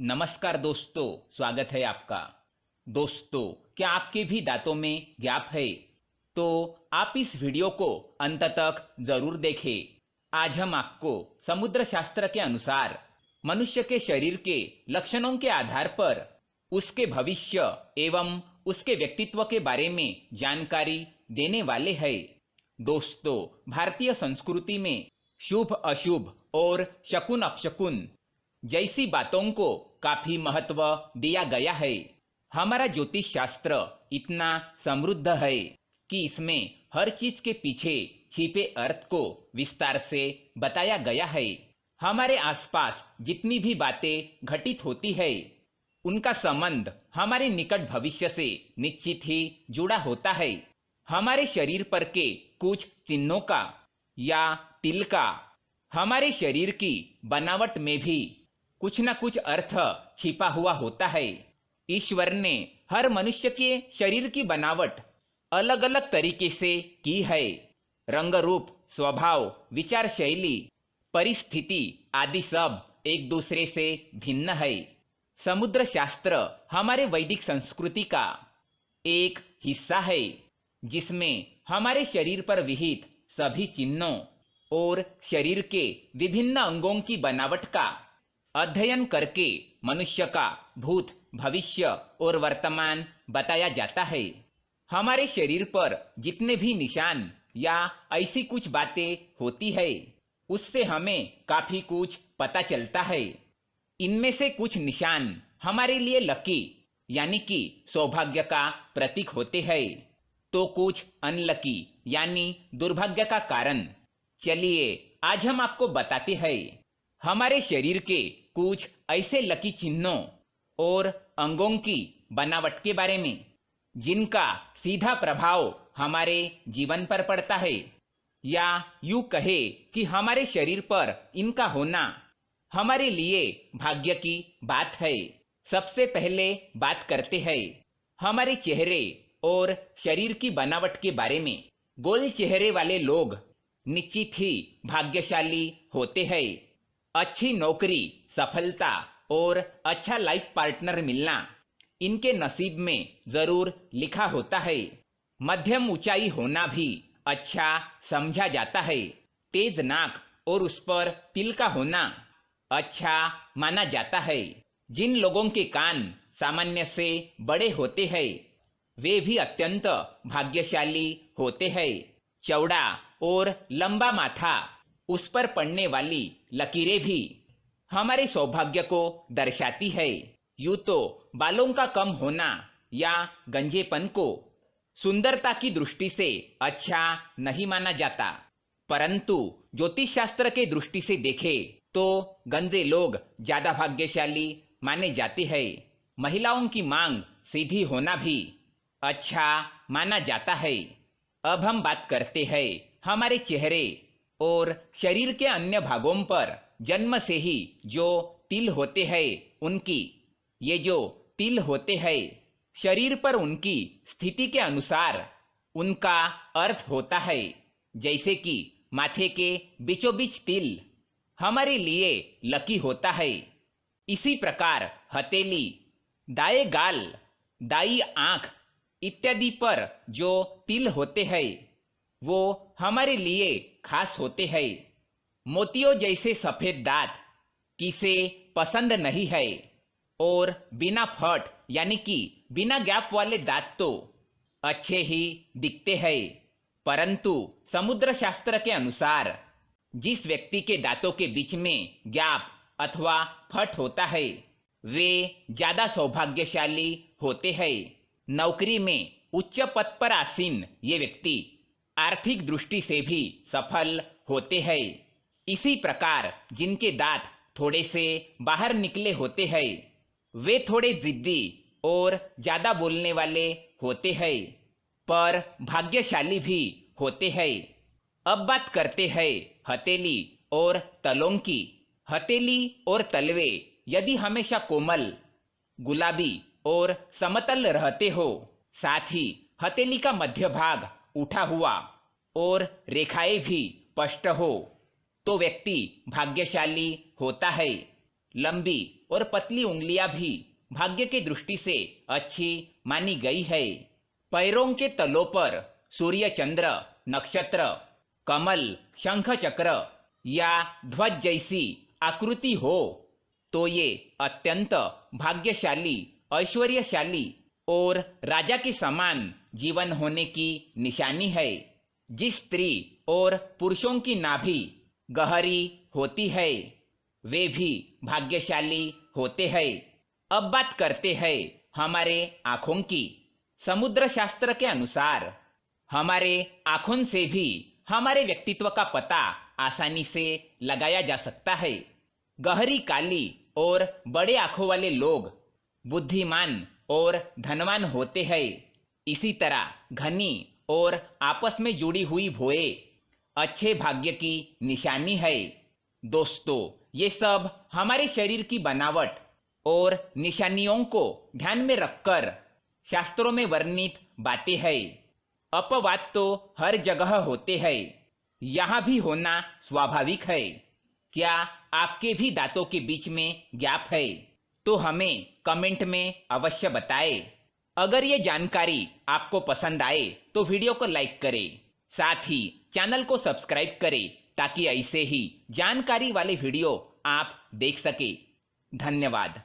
नमस्कार दोस्तों, स्वागत है आपका। दोस्तों, क्या आपके भी दांतों में गैप है? तो आप इस वीडियो को अंत तक जरूर देखें। आज हम आपको समुद्र शास्त्र के अनुसार मनुष्य के शरीर के लक्षणों के आधार पर उसके भविष्य एवं उसके व्यक्तित्व के बारे में जानकारी देने वाले हैं। दोस्तों, भारतीय संस्कृति में शुभ अशुभ और शकुन अपशकुन जैसी बातों को काफी महत्व दिया गया है। हमारा ज्योतिष शास्त्र इतना समृद्ध है कि इसमें हर चीज के पीछे छिपे अर्थ को विस्तार से बताया गया है। हमारे आसपास जितनी भी बातें घटित होती है, उनका संबंध हमारे निकट भविष्य से निश्चित ही जुड़ा होता है। हमारे शरीर पर के कुछ चिन्हों का या तिल का हमारे शरीर की बनावट में भी कुछ न कुछ अर्थ छिपा हुआ होता है। ईश्वर ने हर मनुष्य के शरीर की बनावट अलग अलग तरीके से की है। रंग रूप, स्वभाव, विचार शैली, परिस्थिति आदि सब एक दूसरे से भिन्न है। समुद्र शास्त्र हमारे वैदिक संस्कृति का एक हिस्सा है, जिसमें हमारे शरीर पर विहित सभी चिन्हों और शरीर के विभिन्न अंगों की बनावट का अध्ययन करके मनुष्य का भूत, भविष्य और वर्तमान बताया जाता है। हमारे शरीर पर जितने भी निशान या ऐसी कुछ बातें होती है, उससे हमें काफी कुछ पता चलता है। इनमें से कुछ निशान हमारे लिए लकी यानी कि सौभाग्य का प्रतीक होते हैं, तो कुछ अनलकी यानी दुर्भाग्य का कारण। चलिए आज हम आपको बताते हैं हमारे शरीर के कुछ ऐसे लकी चिन्हों और अंगों की बनावट के बारे में, जिनका सीधा प्रभाव हमारे जीवन पर पड़ता है, या यूं कहे कि हमारे शरीर पर इनका होना हमारे लिए भाग्य की बात है। सबसे पहले बात करते हैं हमारे चेहरे और शरीर की बनावट के बारे में। गोल चेहरे वाले लोग निश्चित ही भाग्यशाली होते हैं। अच्छी नौकरी, सफलता और अच्छा लाइफ पार्टनर मिलना इनके नसीब में जरूर लिखा होता है। मध्यम ऊंचाई होना भी अच्छा समझा जाता है। तेज नाक और उस पर तिल का होना अच्छा माना जाता है। जिन लोगों के कान सामान्य से बड़े होते हैं, वे भी अत्यंत भाग्यशाली होते हैं। चौड़ा और लंबा माथा, उस पर पड़ने वाली लकीरें भी हमारे सौभाग्य को दर्शाती है। यूं तो बालों का कम होना या गंजेपन को सुंदरता की दृष्टि से अच्छा नहीं माना जाता, परंतु ज्योतिष शास्त्र के दृष्टि से देखें तो गंजे लोग ज्यादा भाग्यशाली माने जाते हैं। महिलाओं की मांग सीधी होना भी अच्छा माना जाता है। अब हम बात करते हैं हमारे चेहरे और शरीर के अन्य भागों पर जन्म से ही जो तिल होते हैं उनकी। ये जो तिल होते हैं, शरीर पर उनकी स्थिति के अनुसार उनका अर्थ होता है। जैसे कि माथे के बीचों बीच तिल हमारे लिए लकी होता है। इसी प्रकार हथेली, दाएं गाल, दाई आंख इत्यादि पर जो तिल होते हैं, वो हमारे लिए खास होते हैं। मोतियों जैसे सफेद दांत किसे पसंद नहीं है, और बिना फट यानी कि बिना गैप वाले दांत तो अच्छे ही दिखते हैं। परंतु समुद्र शास्त्र के अनुसार जिस व्यक्ति के दांतों के बीच में गैप अथवा फट होता है, वे ज्यादा सौभाग्यशाली होते हैं। नौकरी में उच्च पद पर आसीन ये व्यक्ति आर्थिक दृष्टि से भी सफल होते हैं। इसी प्रकार जिनके दांत थोड़े से बाहर निकले होते हैं, वे थोड़े जिद्दी और ज्यादा बोलने वाले होते हैं, पर भाग्यशाली भी होते हैं। अब बात करते हैं हथेली और तलों की। हथेली और तलवे यदि हमेशा कोमल, गुलाबी और समतल रहते हो, साथ ही हथेली का मध्य भाग उठा हुआ और रेखाएं भी स्पष्ट हो, तो व्यक्ति भाग्यशाली होता है। लंबी और पतली उंगलियां भी भाग्य की दृष्टि से अच्छी मानी गई है। पैरों के तलों पर सूर्य, चंद्र, नक्षत्र, कमल, शंख चक्र या ध्वज जैसी आकृति हो तो ये अत्यंत भाग्यशाली, ऐश्वर्यशाली और राजा के समान जीवन होने की निशानी है। जिस स्त्री और पुरुषों की नाभि गहरी होती है वे भी भाग्यशाली होते हैं। अब बात करते हैं हमारे आंखों की। समुद्र शास्त्र के अनुसार हमारे आंखों से भी हमारे व्यक्तित्व का पता आसानी से लगाया जा सकता है। गहरी काली और बड़े आंखों वाले लोग बुद्धिमान और धनवान होते हैं। इसी तरह घनी और आपस में जुड़ी हुई भुएं अच्छे भाग्य की निशानी है। दोस्तों, ये सब हमारे शरीर की बनावट और निशानियों को ध्यान में रखकर शास्त्रों में वर्णित बातें हैं। अपवाद तो हर जगह होते हैं, यहाँ भी होना स्वाभाविक है। क्या आपके भी दांतों के बीच में गैप है? तो हमें कमेंट में अवश्य बताएं। अगर ये जानकारी आपको पसंद आए तो वीडियो को लाइक करें, साथ ही चैनल को सब्सक्राइब करें ताकि ऐसे ही जानकारी वाले वीडियो आप देख सके। धन्यवाद।